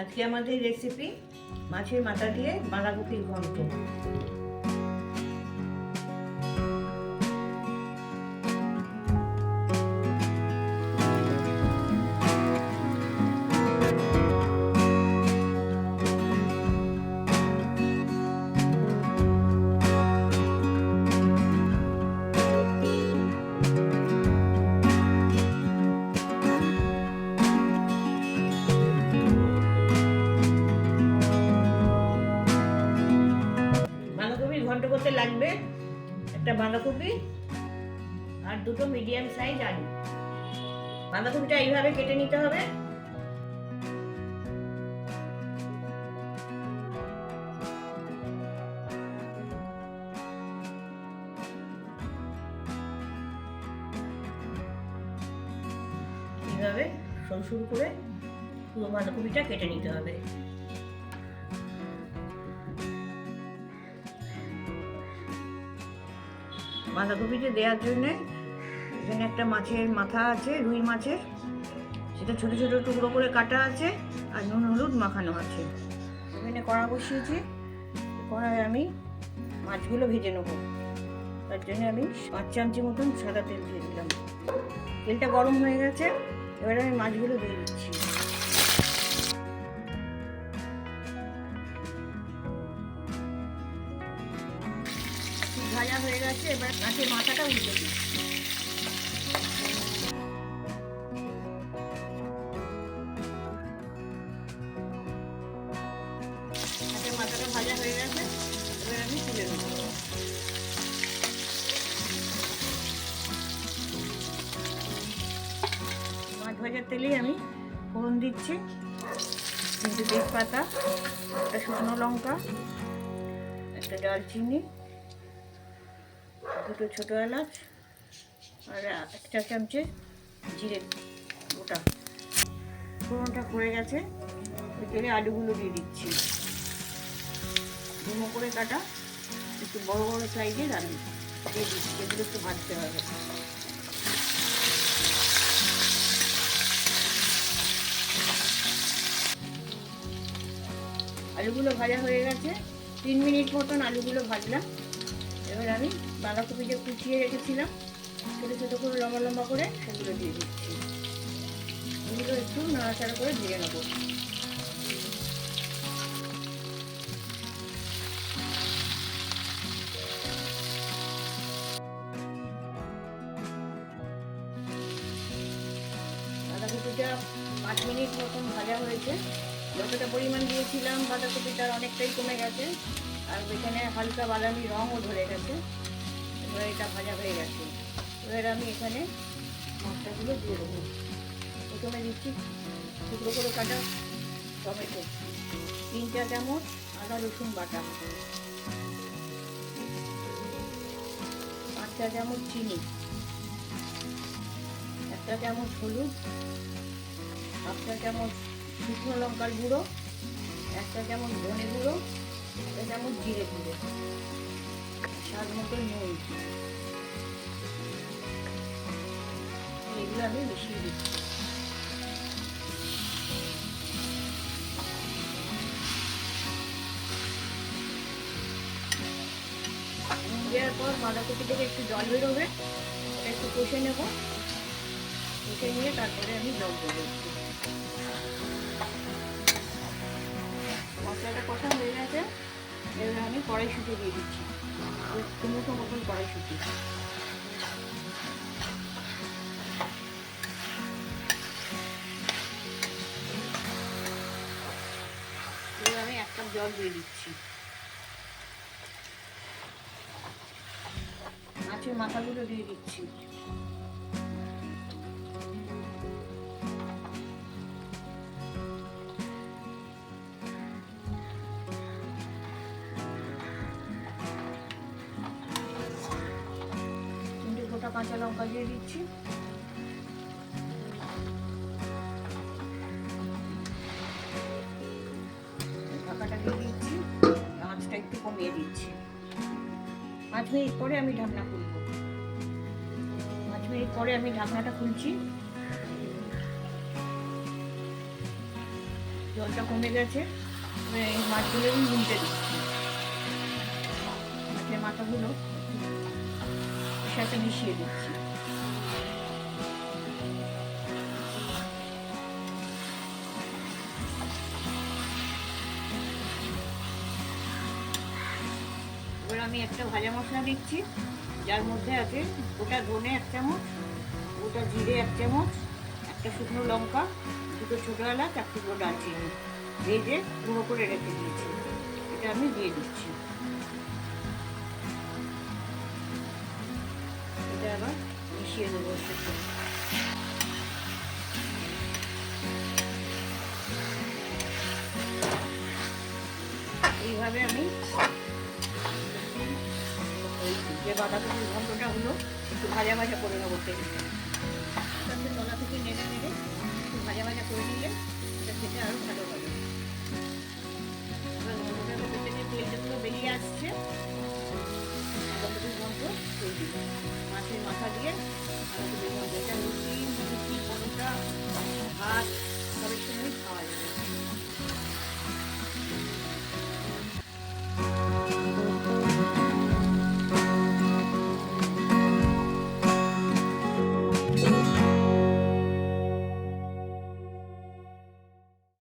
আজকে আমাদের রেসিপি মাছের মাথা দিয়ে বাঁধাকপির ঘন্ট। বাঁধাকপির ঘন্ট করতে লাগবে একটা বাঁধাকপি আর দুটো মিডিয়াম সাইজ আলু। বাঁধাকপিটা এইভাবে কেটে নিতে হবে। এইভাবে সরু সরু করে পুরো বাঁধাকপিটা কেটে নিতে হবে। বাঁধাকপিতে দেওয়ার জন্য এখানে একটা মাছের মাথা আছে, রুই মাছের, সেটা ছোট ছোট টুকরো করে কাটা আছে আর নুন হলুদ মাখানো আছে। এখানে কড়া বসিয়েছি, কড়ায় আমি মাছগুলো ভেজে নেব। তার জন্য আমি 5 চামচি মতন সাদা তেল দিয়ে দিলাম। তেলটা গরম হয়ে গেছে, এবার আমি মাছগুলো দিয়ে দিচ্ছি। ভাজা হয়ে গেছে, এবার মাছের মাথাটা উল্টে দিই। মাছের মাথাটা ভাজা হয়ে গেছে, এবার আমি তুলে নেব। মাছ ভাজার তেলেই আমি ফোড়ন দিচ্ছি। 3টে তেজপাতা, একটা শুকনো লঙ্কা, একটা দারচিনি, 2টো ছোটো এলাচ আর 1 চা চামচে জিরে গোটা। ফোড়নটা করে গেছে, ওই তেলে আলুগুলো দিয়ে দিচ্ছি। ডুমো করে কাটা একটু বড় বড় সাইজের আলু দিয়ে দিচ্ছি, এগুলো একটু ভাজতে হবে। আলুগুলো ভাজা হয়ে গেছে, 3 মিনিট মতন আলুগুলো ভাজলাম। এবার আমি বাঁধাকপি যে কুচিয়ে রেখেছিলাম ছোটো ছোটো করে লম্বা লম্বা করে সেগুলো দিয়ে দিচ্ছি। এগুলো একটু নাড়াচাড়া করে ভেজে নেবো। বাঁধাকপিটা 5 মিনিট মতন ভাজা হয়েছে। যতটা পরিমাণ দিয়েছিলাম বাঁধাকপিটার অনেকটাই কমে গেছে, আর এখানে হালকা বাদামি রঙও ধরে গেছে। এবার এটা ভাজা হয়ে গেছে, এবার আমি এখানে মশলাগুলো দিয়ে দেবো। প্রথমে দিচ্ছি টুকরো করে কাটা টমেটো, 3 চা চামচ আদা রসুন বাটা, 5 চা চামচ চিনি, 1 চা চামচ হলুদ, 1/2 চা চামচ শুকনো লঙ্কার গুঁড়ো, 1 চা চামচ ধনে গুঁড়ো, 1 চা চামচ জিরে গুঁড়ো, স্বাদ মতো নুন। এগুলো আমি মিশিয়ে দিচ্ছি। দেওয়ার পর বাঁধাকপি থেকে একটু জল বেরোবে, ওটা একটু কষে নেব। কষে নিয়ে তারপরে আমি জল দেবো। মশলাটা কষা হয়ে গেছে, এবার আমি কড়াইশুঁটি দিয়ে দিচ্ছি, 2 মুঠো মতন কড়াইশুঁটি। এবার আমি 1 কাপ জল দিয়ে দিচ্ছি। মাছের মাথাগুলো দিয়ে দিচ্ছি। গোটা কাঁচা লঙ্কা দিয়ে দিচ্ছি। ঢাকাটা দিয়ে দিচ্ছি, আঁচটা একটু কমিয়ে দিচ্ছি। 5 মিনিট পরে আমি ঢাকনা খুলব। 5 মিনিট পরে আমি ঢাকনাটা খুলছি। জলটা কমে গেছে, এবার এই মাছগুলো আমি উল্টে দিচ্ছি। মাছের মাথাগুলো এর সাথে মিশিয়ে দিচ্ছি। এবার আমি একটা ভাজা মশলা দিচ্ছি, যার মধ্যে আছে গোটা ধনে 1 চামচ, গোটা জিরে 1 চামচ, একটা শুকনো লঙ্কা, 2টো ছোটো এলাচ, 1 টুকরো দারচিনি ভেজে গুঁড়ো করে রেখে দিয়েছি। এটা আমি দিয়ে দিচ্ছি। এটা আবার মিশিয়ে দেবো এর সাথে। এইভাবে আমি যে বাঁধাকপির ঘন্টটা হলো একটু ভাজা ভাজা করে নেবো তেলে। তলা থেকে নেড়ে নেড়ে একটু ভাজা ভাজা করে নিলে